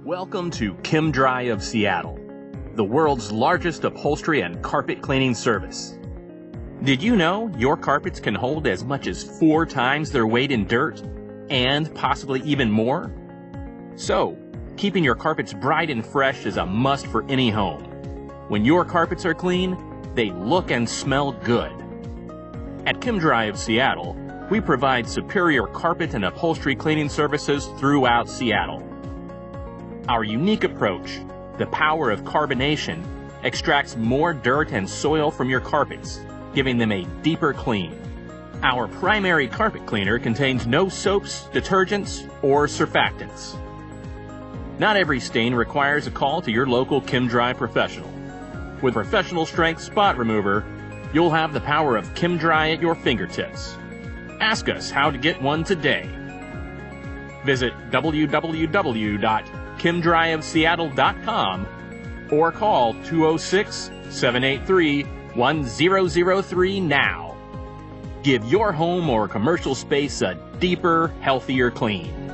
Welcome to Chem-Dry of Seattle, the world's largest upholstery and carpet cleaning service. Did you know your carpets can hold as much as 4 times their weight in dirt, and possibly even more? So, keeping your carpets bright and fresh is a must for any home. When your carpets are clean, they look and smell good. At Chem-Dry of Seattle, we provide superior carpet and upholstery cleaning services throughout Seattle. Our unique approach, the power of carbonation, extracts more dirt and soil from your carpets, giving them a deeper clean. Our primary carpet cleaner contains no soaps, detergents, or surfactants. Not every stain requires a call to your local Chem-Dry professional. With professional strength spot remover, you'll have the power of Chem-Dry at your fingertips. Ask us how to get one today. Visit www.chemdryofseattle.com or call 206-783-1003 now. Give your home or commercial space a deeper, healthier clean.